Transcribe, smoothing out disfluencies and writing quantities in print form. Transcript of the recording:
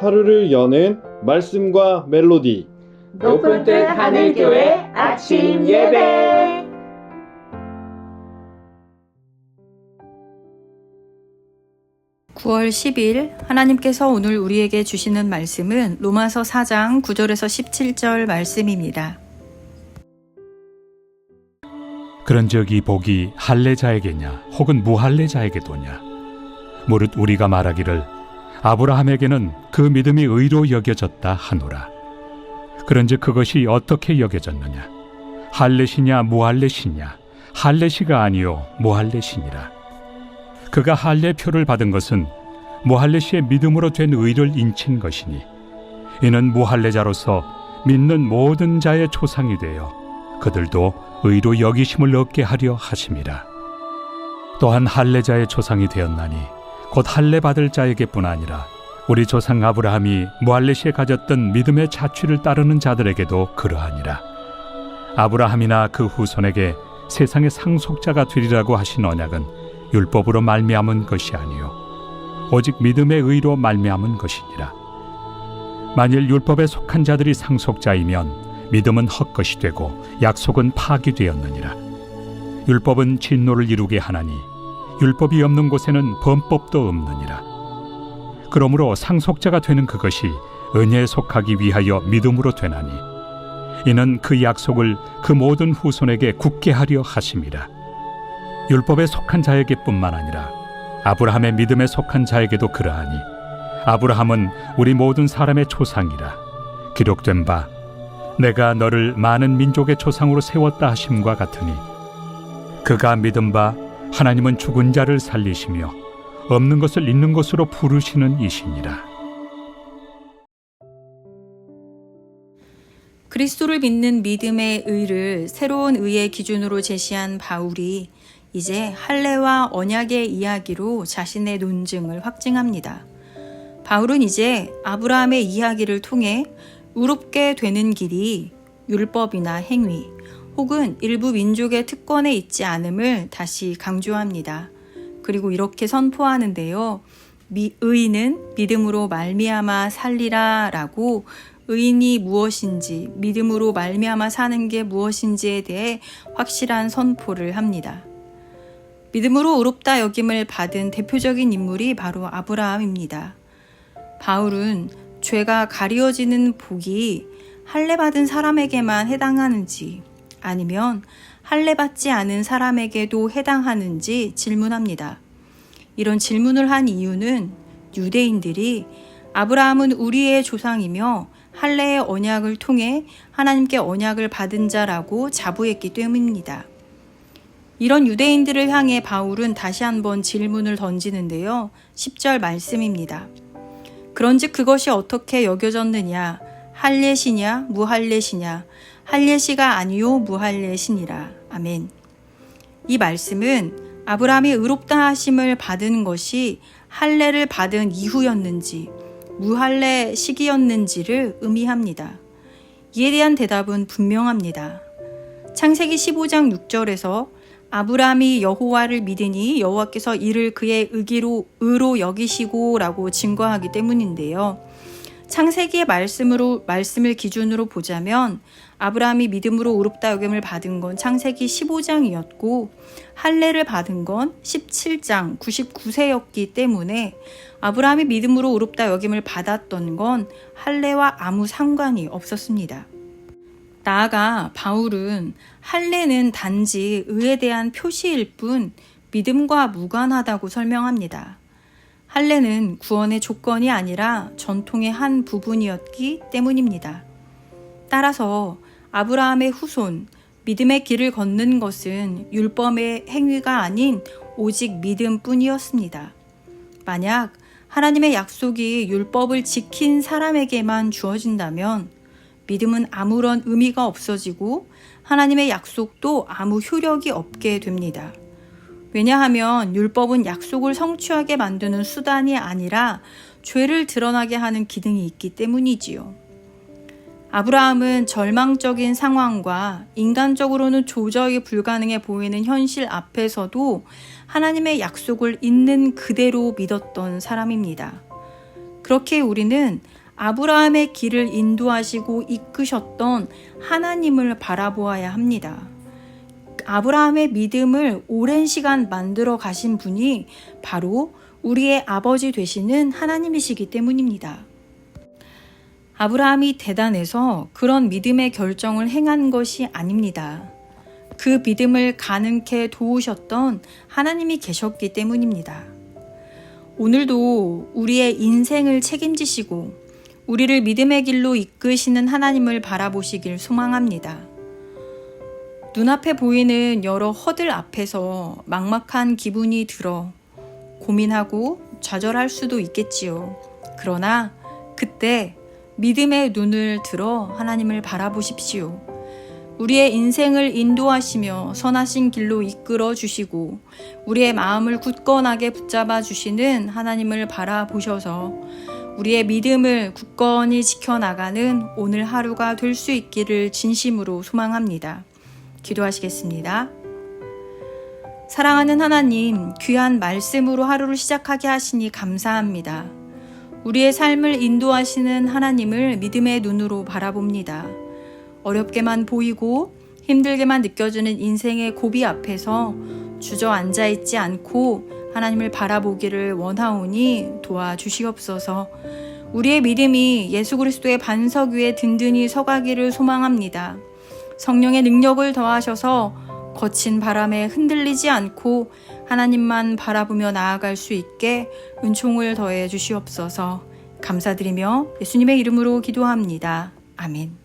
하루를 여는 말씀과 멜로디. 높은 뜻 하늘교회 아침 예배. (9월 10일) 하나님께서 오늘 우리에게 주시는 말씀은 로마서 4장 9절에서 17절 말씀입니다. 그런즉 이 복이 할례자에게냐 혹은 무할례자에게도냐? 무릇 우리가 말하기를 아브라함에게는 그 믿음이 의로 여겨졌다 하노라. 그런즉 그것이 어떻게 여겨졌느냐? 할례시냐 무할례시냐? 할례시가 아니요 무할례시니라. 그가 할례표를 받은 것은 무할례시의 믿음으로 된 의를 인친 것이니 이는 무할례자로서 믿는 모든 자의 초상이 되어 그들도 의로 여기심을 얻게 하려 하심이라. 또한 할례자의 초상이 되었나니 곧 할례 받을 자에게뿐 아니라 우리 조상 아브라함이 무할례시에 가졌던 믿음의 자취를 따르는 자들에게도 그러하니라. 아브라함이나 그 후손에게 세상의 상속자가 되리라고 하신 언약은 율법으로 말미암은 것이 아니요 오직 믿음의 의로 말미암은 것이니라. 만일 율법에 속한 자들이 상속자이면 믿음은 헛것이 되고 약속은 파기되었느니라. 율법은 진노를 이루게 하나니 율법이 없는 곳에는 범법도 없느니라. 그러므로 상속자가 되는 그것이 은혜에 속하기 위하여 믿음으로 되나니 이는 그 약속을 그 모든 후손에게 굳게 하려 하심이라. 율법에 속한 자에게 뿐만 아니라 아브라함의 믿음에 속한 자에게도 그러하니 아브라함은 우리 모든 사람의 초상이라. 기록된 바 내가 너를 많은 민족의 초상으로 세웠다 하심과 같으니 그가 믿은 바 하나님은 죽은 자를 살리시며 없는 것을 있는 것으로 부르시는 이시니라. 그리스도를 믿는 믿음의 의를 새로운 의의 기준으로 제시한 바울이 이제 할례와 언약의 이야기로 자신의 논증을 확증합니다. 바울은 이제 아브라함의 이야기를 통해 의롭게 되는 길이 율법이나 행위 혹은 일부 민족의 특권에 있지 않음을 다시 강조합니다. 그리고 이렇게 선포하는데요. 의인은 믿음으로 말미암아 살리라 라고 의인이 무엇인지 믿음으로 말미암아 사는 게 무엇인지에 대해 확실한 선포를 합니다. 믿음으로 의롭다 여김을 받은 대표적인 인물이 바로 아브라함입니다. 바울은 죄가 가리워지는 복이 할례 받은 사람에게만 해당하는지 아니면 할례 받지 않은 사람에게도 해당하는지 질문합니다. 이런 질문을 한 이유는 유대인들이 아브라함은 우리의 조상이며 할례의 언약을 통해 하나님께 언약을 받은 자라고 자부했기 때문입니다. 이런 유대인들을 향해 바울은 다시 한번 질문을 던지는데요. 10절 말씀입니다. 그런즉 그것이 어떻게 여겨졌느냐? 할례시냐 무할례시냐? 할례시가 아니요 무할례시니라. 아멘. 이 말씀은 아브라함이 의롭다 하심을 받은 것이 할례를 받은 이후였는지 무할례 시기였는지를 의미합니다. 이에 대한 대답은 분명합니다. 창세기 15장 6절에서 아브라함이 여호와를 믿으니 여호와께서 이를 그의 의로 여기시고 라고 증거하기 때문인데요. 창세기의 말씀을 기준으로 보자면 아브라함이 믿음으로 의롭다 여김을 받은 건 창세기 15장이었고 할례를 받은 건 17장 99세였기 때문에 아브라함이 믿음으로 의롭다 여김을 받았던 건 할례와 아무 상관이 없었습니다. 나아가 바울은 할례는 단지 의에 대한 표시일 뿐 믿음과 무관하다고 설명합니다. 할례는 구원의 조건이 아니라 전통의 한 부분이었기 때문입니다. 따라서 아브라함의 후손, 믿음의 길을 걷는 것은 율법의 행위가 아닌 오직 믿음뿐이었습니다. 만약 하나님의 약속이 율법을 지킨 사람에게만 주어진다면 믿음은 아무런 의미가 없어지고 하나님의 약속도 아무 효력이 없게 됩니다. 왜냐하면 율법은 약속을 성취하게 만드는 수단이 아니라 죄를 드러나게 하는 기능이 있기 때문이지요. 아브라함은 절망적인 상황과 인간적으로는 도저히 불가능해 보이는 현실 앞에서도 하나님의 약속을 있는 그대로 믿었던 사람입니다. 그렇게 우리는 아브라함의 길을 인도하시고 이끄셨던 하나님을 바라보아야 합니다. 아브라함의 믿음을 오랜 시간 만들어 가신 분이 바로 우리의 아버지 되시는 하나님이시기 때문입니다. 아브라함이 대단해서 그런 믿음의 결정을 행한 것이 아닙니다. 그 믿음을 가능케 도우셨던 하나님이 계셨기 때문입니다. 오늘도 우리의 인생을 책임지시고 우리를 믿음의 길로 이끄시는 하나님을 바라보시길 소망합니다. 눈앞에 보이는 여러 허들 앞에서 막막한 기분이 들어 고민하고 좌절할 수도 있겠지요. 그러나 그때 믿음의 눈을 들어 하나님을 바라보십시오. 우리의 인생을 인도하시며 선하신 길로 이끌어 주시고 우리의 마음을 굳건하게 붙잡아 주시는 하나님을 바라보셔서 우리의 믿음을 굳건히 지켜나가는 오늘 하루가 될 수 있기를 진심으로 소망합니다. 기도하시겠습니다. 사랑하는 하나님, 귀한 말씀으로 하루를 시작하게 하시니 감사합니다. 우리의 삶을 인도하시는 하나님을 믿음의 눈으로 바라봅니다. 어렵게만 보이고 힘들게만 느껴지는 인생의 고비 앞에서 주저앉아 있지 않고 하나님을 바라보기를 원하오니 도와주시옵소서. 우리의 믿음이 예수 그리스도의 반석 위에 든든히 서가기를 소망합니다. 성령의 능력을 더하셔서 거친 바람에 흔들리지 않고 하나님만 바라보며 나아갈 수 있게 은총을 더해 주시옵소서. 감사드리며 예수님의 이름으로 기도합니다. 아멘.